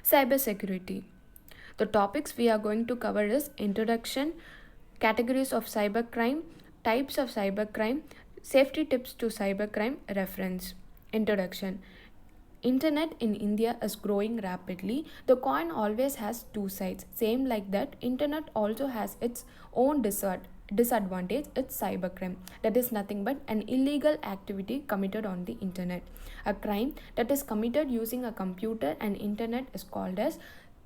Cybersecurity. The topics we are going to cover is introduction, categories of cybercrime, types of cybercrime, safety tips to cybercrime reference. Introduction. Internet in India is growing rapidly. The coin always has two sides. Same like that, internet also has its own disadvantage. It's cybercrime. That is nothing but an illegal activity committed on the internet. A crime that is committed using a computer and internet is called as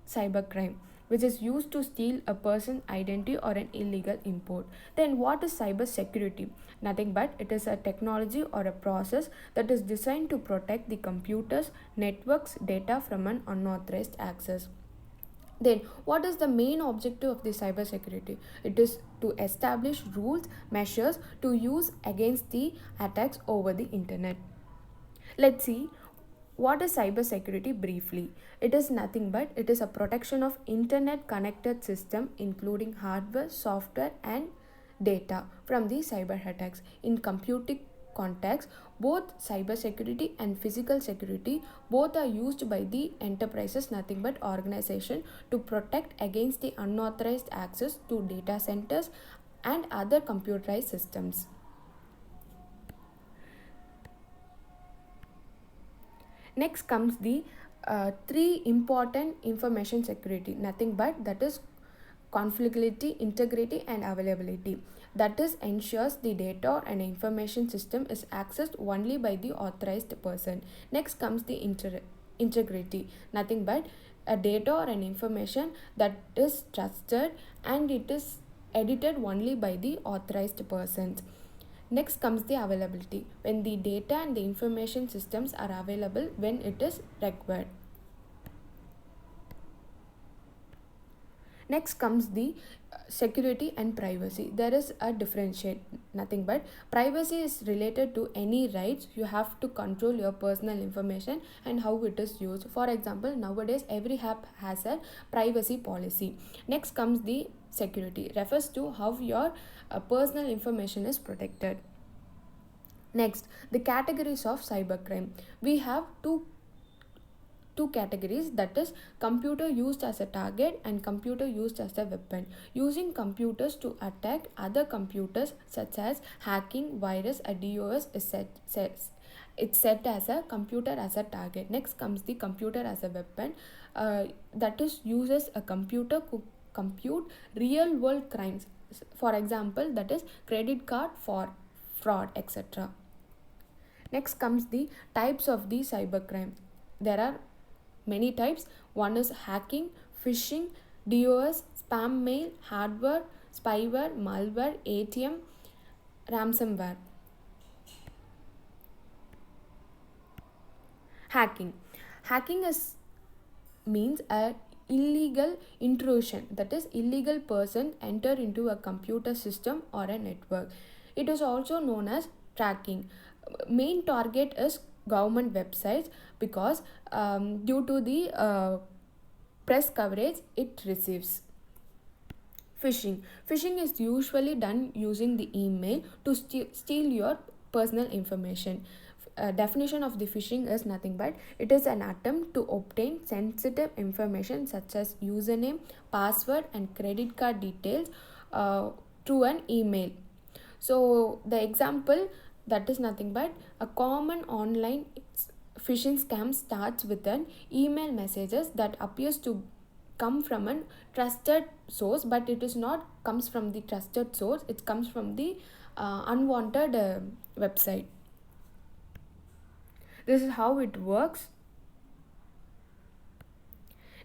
cybercrime, which is used to steal a person's identity or an illegal import. Then what is cyber security? Nothing but it is a technology or a process that is designed to protect the computers, networks, data from an unauthorized access. Then, what is the main objective of the cybersecurity? It is to establish rules, measures to use against the attacks over the internet. Let's see what is cybersecurity briefly. It is nothing but it is a protection of internet connected system including hardware, software and data from the cyber attacks. In computing context, both cybersecurity and physical security both are used by the enterprises, nothing but organization, to protect against the unauthorized access to data centers and other computerized systems. Next comes the three important information security, nothing but that is confidentiality, integrity and availability. That is ensures the data and information system is accessed only by the authorized person. Next comes the integrity, nothing but a data or an information that is trusted and it is edited only by the authorized persons. Next comes the availability, when the data and the information systems are available when it is required. Next comes the security and privacy. There is a differentiate, nothing but privacy is related to any rights. You have to control your personal information and how it is used. For example, nowadays every app has a privacy policy. Next comes the security, refers to how your personal information is protected. Next, the categories of cybercrime. We have two categories, that is computer used as a target and computer used as a weapon. Using computers to attack other computers such as hacking, virus, a DOS is it's set as a computer as a target. Next comes the computer as a weapon, that is uses a computer to compute real world crimes. For example, that is credit card for fraud, etc. Next comes the types of the cybercrime. There are many types. One is hacking, phishing, DOS, spam mail, hardware, spyware, malware, ATM, ransomware. Hacking. Hacking is means a illegal intrusion, that is illegal person enter into a computer system or a network. It is also known as tracking. Main target is government websites because due to the press coverage it receives. Phishing is usually done using the email to steal your personal information. Definition of the phishing is nothing but it is an attempt to obtain sensitive information such as username, password and credit card details through an email. So the example, that is nothing but a common online phishing scam starts with an email messages that appears to come from a trusted source, but it is not comes from the trusted source, it comes from the unwanted website. This is how it works.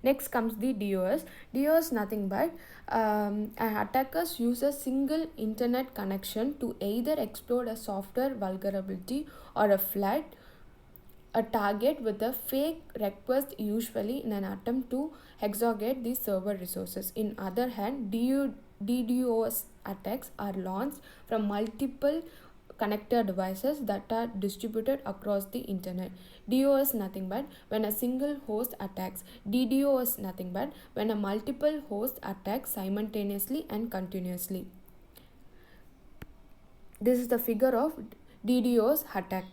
Next comes the DOS. DOS nothing but attackers use a single internet connection to either exploit a software vulnerability or a flood a target with a fake request, usually in an attempt to exhaust the server resources. In other hand, DDoS attacks are launched from multiple connected devices that are distributed across the internet. DOS nothing but when a single host attacks. DDoS nothing but when a multiple host attacks simultaneously and continuously. This is the figure of DDoS attack.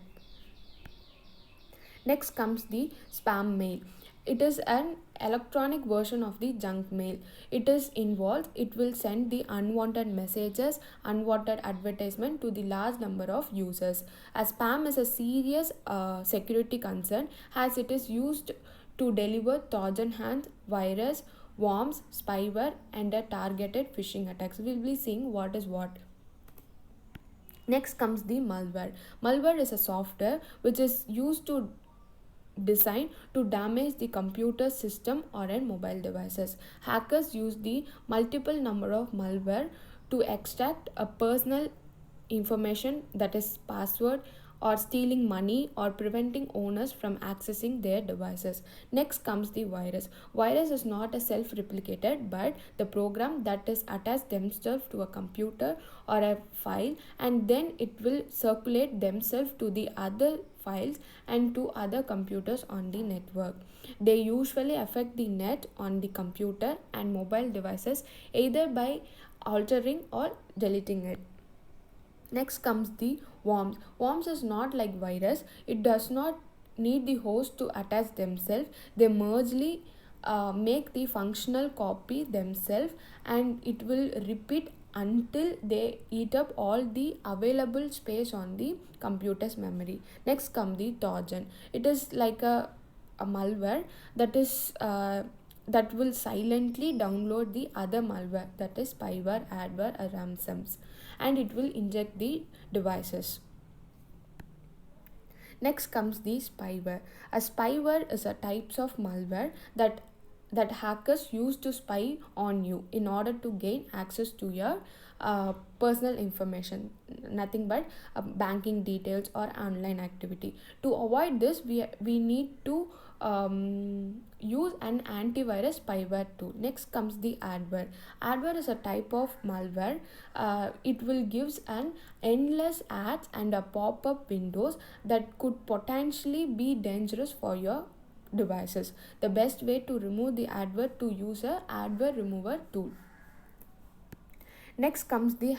Next comes the spam mail. It is an electronic version of the junk mail. It is involved, it will send the unwanted messages, unwanted advertisement to the large number of users. As spam is a serious security concern, as it is used to deliver Trojan hand virus, worms, spyware, and a targeted phishing attacks. We'll be seeing what is what. Next comes the malware. Malware is a software which is used to designed to damage the computer system or in mobile devices. Hackers use the multiple number of malware to extract a personal information, that is password, or stealing money or preventing owners from accessing their devices. Next comes the virus. Virus is not a self-replicated but the program that is attached themselves to a computer or a file, and then it will circulate themselves to the other files and to other computers on the network. They usually affect the net on the computer and mobile devices either by altering or deleting it. Next comes the worms. Worms is not like virus. It does not need the host to attach themselves. They mergely make the functional copy themselves, and it will repeat until they eat up all the available space on the computer's memory. Next come the Trojan. It is like a malware that is that will silently download the other malware, that is spyware, adware, or ransoms, and it will inject the devices. Next comes the spyware. A spyware is a types of malware that hackers use to spy on you in order to gain access to your personal information, nothing but banking details or online activity. To avoid this, we need to use an antivirus spyware tool. Next comes the adware. Adware is a type of malware. It will gives an endless ads and a pop-up windows that could potentially be dangerous for your devices. The best way to remove the adware to use a adware remover tool. Next comes the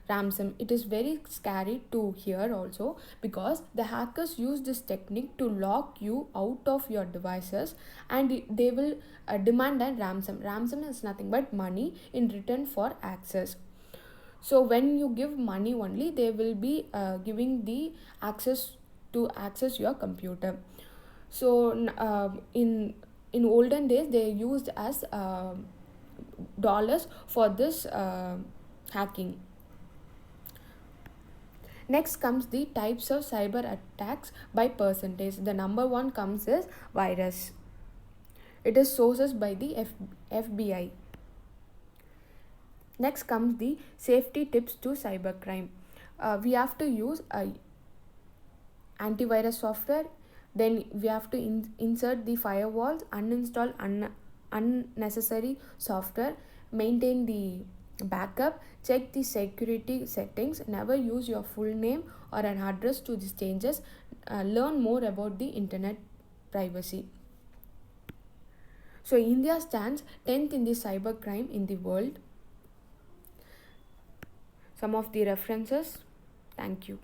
ransom. It is very scary to hear also, because the hackers use this technique to lock you out of your devices, and they will demand a ransom. Ransom is nothing but money in return for access. So when you give money only, they will be giving the access to access your computer. So in olden days they used as dollars for this hacking. Next comes the types of cyber attacks by percentage. The number one comes is virus. It is sources by the FBI. Next comes the safety tips to cybercrime. We have to use a antivirus software, then we have to insert the firewalls, uninstall unnecessary software, maintain the backup, check the security settings, never use your full name or an address to these changes, learn more about the internet privacy. So India stands 10th in the cybercrime in the world. Some of the references. Thank you.